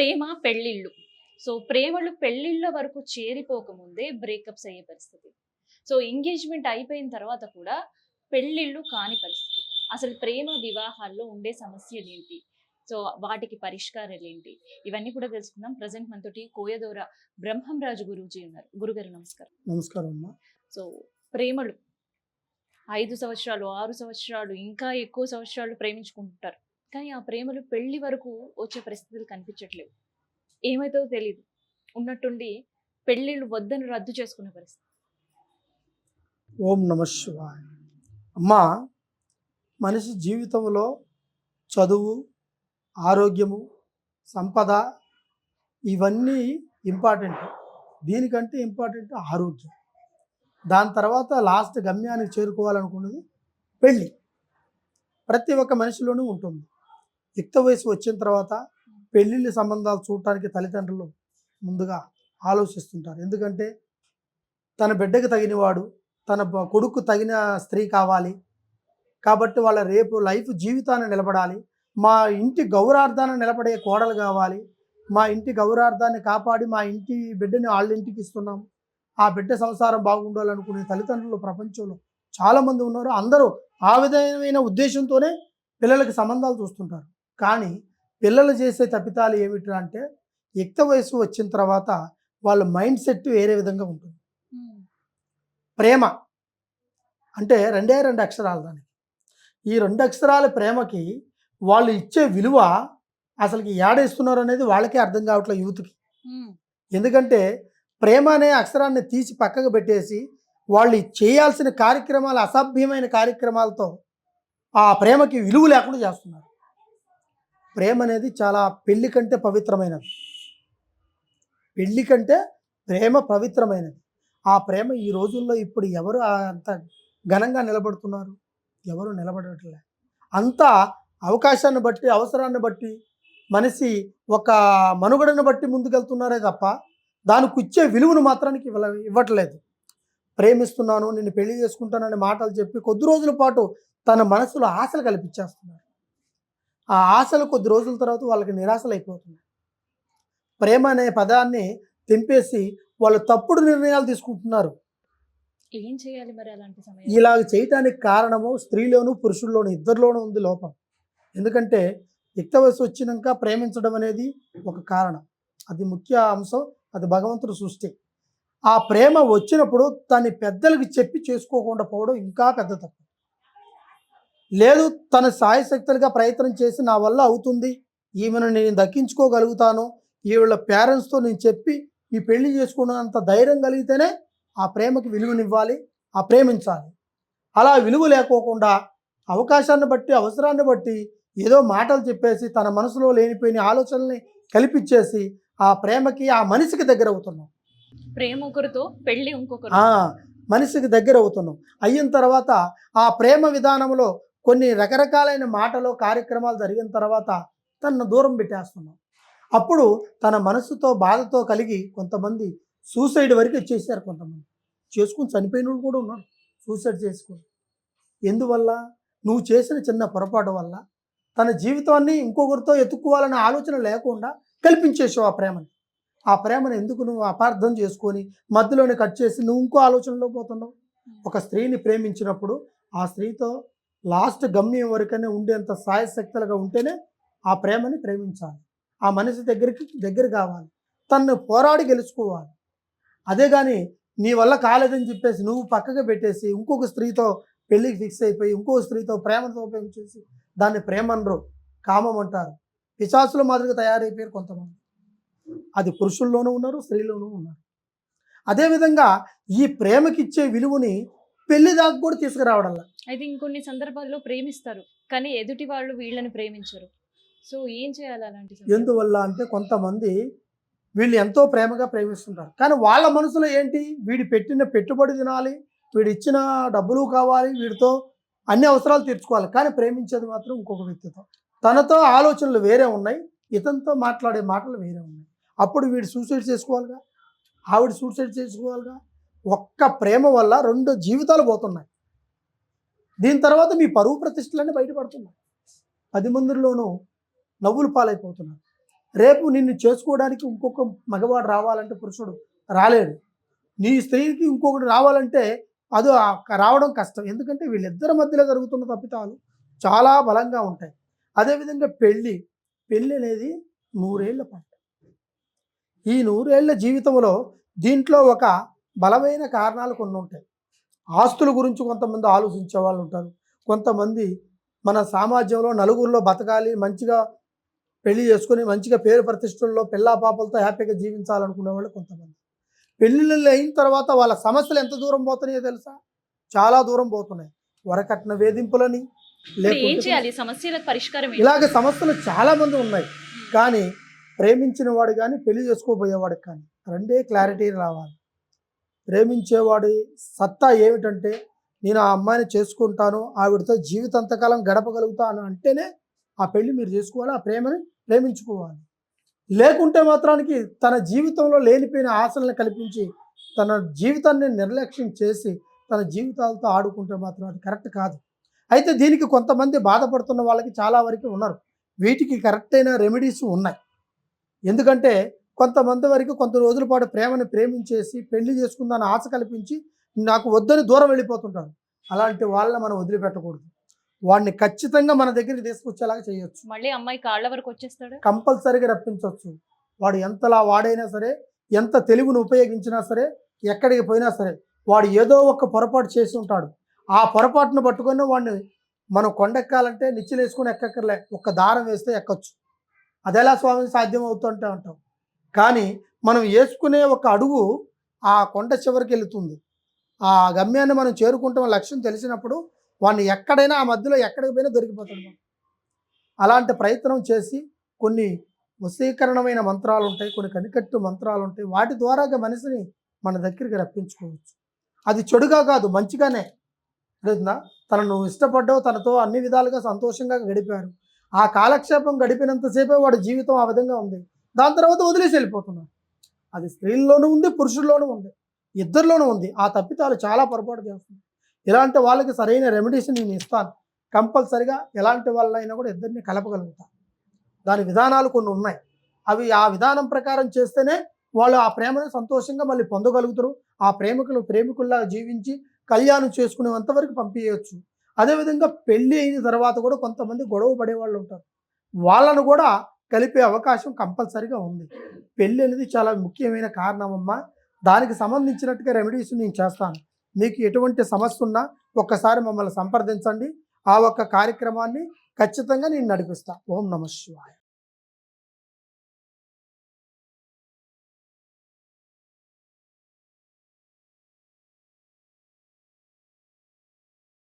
ప్రేమ, పెళ్ళిళ్ళు. సో, ప్రేమలు పెళ్ళిళ్ళ వరకు చేరిపోకముందే బ్రేకప్స్ అయ్యే పరిస్థితి. సో, ఎంగేజ్‌మెంట్ అయిపోయిన తర్వాత కూడా పెళ్ళిళ్ళు కాని పరిస్థితి. అసలు ప్రేమ వివాహాల్లో ఉండే సమస్యలేంటి? సో, వాటికి పరిష్కారాలేంటి? ఇవన్నీ కూడా తెలుసుకుందాం. ప్రెజెంట్ మనతోటి కోయదోర బ్రహ్మంరాజు గురూజీ ఉన్నారు. గురుగారు నమస్కారం. నమస్కారం అమ్మా. సో, ప్రేమలు 5 సంవత్సరాలు, 6 సంవత్సరాలు, ఇంకా ఎక్కువ సంవత్సరాలు ప్రేమించుకుంటుంటారు. కానీ ఆ ప్రేమలు పెళ్లి వరకు వచ్చే పరిస్థితులు కనిపించట్లేవు. ఏమైతదో తెలీదు. ఉన్నట్టుండి పెళ్ళిళ్ళు వద్దని రద్దు చేసుకునే పరిస్థితి. ఓం నమ శివాయ. అమ్మా, మనిషి జీవితంలో చదువు, ఆరోగ్యము, సంపద ఇవన్నీ ఇంపార్టెంట్. దీనికంటే ఇంపార్టెంట్ ఆరోగ్యం. దాని తర్వాత లాస్ట్ గమ్యానికి చేరుకోవాలనుకున్నది పెళ్ళి. ప్రతి ఒక్క మనిషిలోనూ ఉంటుంది. యుక్త వయసు వచ్చిన తర్వాత పెళ్ళిళ్ళ సంబంధాలు చూడటానికి తల్లిదండ్రులు ముందుగా ఆలోచిస్తుంటారు. ఎందుకంటే తన బిడ్డకు తగినవాడు, తన కొడుకు తగిన స్త్రీ కావాలి. కాబట్టి వాళ్ళ రేపు లైఫ్ జీవితాన్ని నిలబడాలి. మా ఇంటి గౌరవార్థాన్ని నిలబడే కోడలు కావాలి. మా ఇంటి గౌరవార్థాన్ని కాపాడి మా ఇంటి బిడ్డని వాళ్ళ ఇంటికి ఇస్తున్నాము. ఆ బిడ్డ సంసారం బాగుండాలనుకునే తల్లిదండ్రులు ప్రపంచంలో చాలామంది ఉన్నారు. అందరూ ఆ విధమైన ఉద్దేశంతోనే పిల్లలకి సంబంధాలు చూస్తుంటారు. కానీ పిల్లలు చేసే తప్పితాలు ఏమిటి అంటే, యుక్త వయసు వచ్చిన తర్వాత వాళ్ళ మైండ్ సెట్ వేరే విధంగా ఉంటుంది. ప్రేమ అంటే రెండే రెండు అక్షరాలు. దానికి ఈ రెండు అక్షరాల ప్రేమకి వాళ్ళు ఇచ్చే విలువ అసలుకి ఏడేస్తున్నారు అనేది వాళ్ళకే అర్థం కావట్లేదు యూత్కి. ఎందుకంటే ప్రేమ అనే అక్షరాన్ని తీసి పక్కకు పెట్టేసి వాళ్ళు చేయాల్సిన కార్యక్రమాలు, అసభ్యమైన కార్యక్రమాలతో ఆ ప్రేమకి విలువ లేకుండా చేస్తున్నారు. ప్రేమ అనేది చాలా పెళ్లి కంటే పవిత్రమైనది. పెళ్లి కంటే ప్రేమ పవిత్రమైనది. ఆ ప్రేమ ఈ రోజుల్లో ఇప్పుడు ఎవరు అంత ఘనంగా నిలబడుతున్నారు? ఎవరు నిలబడట్లే. అంతా అవకాశాన్ని బట్టి, అవసరాన్ని బట్టి, మనిషి ఒక మనుగడను బట్టి ముందుకెళ్తున్నారే తప్ప దానికి ఇచ్చే విలువను మాత్రానికి ఇవ్వట్లేదు. ప్రేమిస్తున్నాను, నిన్ను పెళ్లి చేసుకుంటానని మాటలు చెప్పి కొద్ది రోజుల పాటు తన మనసులో ఆశలు కల్పించేస్తున్నారు. ఆ ఆశలు కొద్ది రోజుల తర్వాత వాళ్ళకి నిరాశలు అయిపోతున్నాయి. ప్రేమ అనే పదాన్ని తెంపేసి వాళ్ళు తప్పుడు నిర్ణయాలు తీసుకుంటున్నారు. ఏం చేయాలి మరి అలాంటి సమయం? ఇలాగ చేయటానికి కారణము స్త్రీలోను పురుషుల్లోను ఇద్దరిలోనూ ఉంది లోపం. ఎందుకంటే యుక్త వయసు వచ్చినాక ప్రేమించడం అనేది ఒక కారణం. అది ముఖ్య అంశం. అది భగవంతుడు సృష్టి. ఆ ప్రేమ వచ్చినప్పుడు తన పెద్దలకు చెప్పి చేసుకోకుండా పోవడం ఇంకా పెద్ద తప్పు. లేదు, తన సాయశక్తులుగా ప్రయత్నం చేసి నా వల్ల అవుతుంది, ఈమెను నేను దక్కించుకోగలుగుతాను, ఈవిళ్ళ పేరెంట్స్తో నేను చెప్పి ఈ పెళ్లి చేసుకున్నంత ధైర్యం కలిగితేనే ఆ ప్రేమకి విలువనివ్వాలి, ఆ ప్రేమించాలి. అలా విలువ లేకోకుండా అవకాశాన్ని బట్టి, అవసరాన్ని బట్టి ఏదో మాటలు చెప్పేసి తన మనసులో లేనిపోయిన ఆలోచనల్ని కల్పించేసి ఆ ప్రేమకి, ఆ మనిషికి దగ్గర అవుతున్నాం. ప్రేమ ఒకరితో, పెళ్లి ఇంకొకరు. మనిషికి దగ్గర అవుతున్నాం. అయిన తర్వాత ఆ ప్రేమ విధానంలో కొన్ని రకరకాలైన మాటలు, కార్యక్రమాలు జరిగిన తర్వాత తనను దూరం పెట్టేస్తున్నాం. అప్పుడు తన మనసుతో బాధతో కలిగి కొంతమంది సూసైడ్ వరకు చేశారు. కొంతమంది చేసుకుని చనిపోయిన వాళ్ళు కూడా ఉన్నారు. సూసైడ్ చేసుకుని ఎందువల్ల? నువ్వు చేసిన చిన్న పొరపాటు వల్ల తన జీవితాన్ని ఇంకొకరితో ఎత్తుక్కోవాలనే ఆలోచన లేకుండా కల్పించేసావు ఆ ప్రేమని. ఆ ప్రేమను ఎందుకు నువ్వు అపార్థం చేసుకొని మధ్యలోనే కట్ చేసి నువ్వు ఇంకో ఆలోచనలో పోతున్నావు? ఒక స్త్రీని ప్రేమించినప్పుడు ఆ స్త్రీతో లాస్ట్ గమ్యం వరకనే ఉండేంత సాయశక్తులుగా ఉంటేనే ఆ ప్రేమని ప్రేమించాలి. ఆ మనిషి దగ్గర కావాలి, తన్ను పోరాడి గెలుచుకోవాలి. అదే కానీ నీ వల్ల కాలేదని చెప్పేసి నువ్వు పక్కకు పెట్టేసి ఇంకొక స్త్రీతో పెళ్ళికి ఫిక్స్ అయిపోయి ఇంకొక స్త్రీతో ప్రేమతో చేసి దాన్ని ప్రేమ అనరు, కామం అంటారు. పిశాచుల మాదిరిగా తయారైపోయారు కొంతమంది. అది పురుషుల్లోనూ ఉన్నారు, స్త్రీలోనూ ఉన్నారు. అదేవిధంగా ఈ ప్రేమకిచ్చే విలువని పెళ్లి దాకా కూడా తీసుకురావడంలా. అయితే ఇంకొన్ని సందర్భాల్లో ప్రేమిస్తారు, కానీ ఎదుటి వాళ్ళు వీళ్ళని ప్రేమించరు. సో ఏం చేయాలి అలాంటి సమయంలో? ఎందువల్ల అంటే కొంతమంది వీళ్ళు ఎంతో ప్రేమగా ప్రేమిస్తుంటారు. కానీ వాళ్ళ మనసులో ఏంటి? వీడి పెట్టిన పెట్టుబడి తినాలి, వీడు ఇచ్చిన డబ్బులు కావాలి, వీడితో అన్ని అవసరాలు తీర్చుకోవాలి. కానీ ప్రేమించేది మాత్రం ఇంకొక వ్యక్తితో. తనతో ఆలోచనలు వేరే ఉన్నాయి, ఇతనితో మాట్లాడే మాటలు వేరే ఉన్నాయి. అప్పుడు వీడు సూసైడ్ చేసుకోవాలిగా, ఆవిడ సూసైడ్ చేసుకోవాలిగా. ఒక్క ప్రేమ వల్ల 2 జీవితాలు పోతున్నాయి. దీని తర్వాత మీ పరువు ప్రతిష్టలన్నీ బయటపడుతున్నాయి. 10 మందిలోనూ నవ్వులు పాలైపోతున్నారు. రేపు నిన్ను చేసుకోవడానికి ఇంకొక మగవాడు రావాలంటే పురుషుడు రాలేడు. నీ స్త్రీకి ఇంకొకటి రావాలంటే అది రావడం కష్టం. ఎందుకంటే వీళ్ళిద్దరి మధ్యలో జరుగుతున్న తప్పిదాలు చాలా బలంగా ఉంటాయి. అదేవిధంగా పెళ్ళి అనేది 100 ఏళ్ల పంట. ఈ 100 ఏళ్ల జీవితంలో దీంట్లో ఒక బలమైన కారణాలు కొన్ని ఉంటాయి. ఆస్తుల గురించి కొంతమంది ఆలోచించే వాళ్ళు ఉంటారు. కొంతమంది మన సమాజంలో నలుగురిలో బతకాలి, మంచిగా పెళ్లి చేసుకొని మంచిగా పేరు ప్రతిష్టల్లో పిల్లా పాపలతో హ్యాపీగా జీవించాలనుకునే వాళ్ళు కొంతమంది. పెళ్ళిళ్ళు అయిన తర్వాత వాళ్ళ సమస్యలు ఎంత దూరం పోతున్నాయో తెలుసా? చాలా దూరం పోతున్నాయి. వరకట్న వేధింపులని, ఇప్పుడు ఏం లేకుంటే చేయాలి? సమస్యలకు పరిష్కారం ఏంటి? ఇలాగ సమస్యలు చాలా మంది ఉన్నాయి. కానీ ప్రేమించిన వాడు కానీ పెళ్లి చేసుకోబోయేవాడికి కానీ రెండే క్లారిటీ రావాలి. ప్రేమించేవాడి సత్తా ఏమిటంటే నేను ఆ అమ్మాయిని చేసుకుంటాను, ఆవిడతో జీవితాంతకాలం గడపగలుగుతాను అంటేనే ఆ పెళ్లి మీరు చేసుకోవాలి, ఆ ప్రేమని ప్రేమించుకోవాలి. లేకుంటే మాత్రానికి తన జీవితంలో లేనిపోయిన ఆశలను కల్పించి తన జీవితాన్ని నిర్లక్ష్యం చేసి తన జీవితాలతో ఆడుకుంటే మాత్రం అది కరెక్ట్ కాదు. అయితే దీనికి కొంతమంది బాధపడుతున్న వాళ్ళకి చాలా వరకు ఉన్నారు. వీటికి కరెక్ట్ అయిన రెమెడీస్ ఉన్నాయి. ఎందుకంటే కొంతమంది వరకు కొంత రోజుల పాటు ప్రేమని ప్రేమించేసి పెళ్లి చేసుకుందాని ఆశ కల్పించి నాకు వద్దని దూరం వెళ్ళిపోతుంటారు. అలాంటి వాళ్ళని మనం వదిలిపెట్టకూడదు. వాడిని ఖచ్చితంగా మన దగ్గరికి తీసుకొచ్చేలాగా చేయొచ్చు. మళ్ళీ అమ్మాయి కాళ్ళ వరకు వచ్చేస్తాడు. కంపల్సరీగా రప్పించవచ్చు. వాడు ఎంతలా వాడైనా సరే, ఎంత తెలివిని ఉపయోగించినా సరే, ఎక్కడికి పోయినా సరే వాడు ఏదో ఒక పొరపాటు చేసి ఉంటాడు. ఆ పొరపాటును పట్టుకొని వాడిని మనం కొండెక్కాలంటే నిచ్చెలు వేసుకొని ఎక్కక్కర్లే, ఒక్క దారం వేస్తే ఎక్కొచ్చు. అదెలా స్వామి సాధ్యం అవుతుంటే అంటాం. కానీ మనం వేసుకునే ఒక అడుగు ఆ కొండ చివరికి వెళుతుంది. ఆ గమ్యాన్ని మనం చేరుకుంటాం లక్ష్యం తెలిసినప్పుడు వాడిని ఎక్కడైనా ఆ మధ్యలో ఎక్కడికి పోయినా దొరికిపోతాడు. అలాంటి ప్రయత్నం చేసి కొన్ని వశీకరణమైన మంత్రాలు ఉంటాయి, కొన్ని కనికట్టు మంత్రాలు ఉంటాయి. వాటి ద్వారాగా మనిషిని మన దగ్గరికి రప్పించుకోవచ్చు. అది చెడుగా కాదు, మంచిగానే. అర్థమైందా? తనను ఇష్టపడ్డావు, తనతో అన్ని విధాలుగా సంతోషంగా గడిపారు. ఆ కాలక్షేపం గడిపినంతసేపే వాడి జీవితం ఆ విధంగా ఉంది. దాని తర్వాత వదిలేసి వెళ్ళిపోతున్నాడు. అది స్త్రీల్లోనూ ఉంది, పురుషుల్లోనూ ఉంది, ఇద్దరిలోనూ ఉంది. ఆ తప్పితాలు చాలా పొరపాటు చేస్తుంది. ఇలాంటి వాళ్ళకి సరైన రెమెడీస్ నేను ఇస్తాను. కంపల్సరిగా ఎలాంటి వాళ్ళైనా కూడా ఇద్దరిని కలపగలుగుతాను. దాని విధానాలు కొన్ని ఉన్నాయి. అవి ఆ విధానం ప్రకారం చేస్తేనే వాళ్ళు ఆ ప్రేమను సంతోషంగా మళ్ళీ పొందగలుగుతారు. ఆ ప్రేమికుల్లా జీవించి కళ్యాణం చేసుకునేంత వరకు పంపించవచ్చు. అదేవిధంగా పెళ్ళి అయిన తర్వాత కూడా కొంతమంది గొడవ పడేవాళ్ళు ఉంటారు. వాళ్ళను కూడా కలిపే అవకాశం కంపల్సరిగా ఉంది. పెళ్ళి అనేది చాలా ముఖ్యమైన కారణం అమ్మా. దానికి సంబంధించినట్టుగా రెమెడీస్ నేను చేస్తాను. మీకు ఎటువంటి సమస్య ఉన్నా ఒక్కసారి మమ్మల్ని సంప్రదించండి. ఆ ఒక్క కార్యక్రమాన్ని ఖచ్చితంగా నేను నడిపిస్తాను. ఓం నమః శివాయ.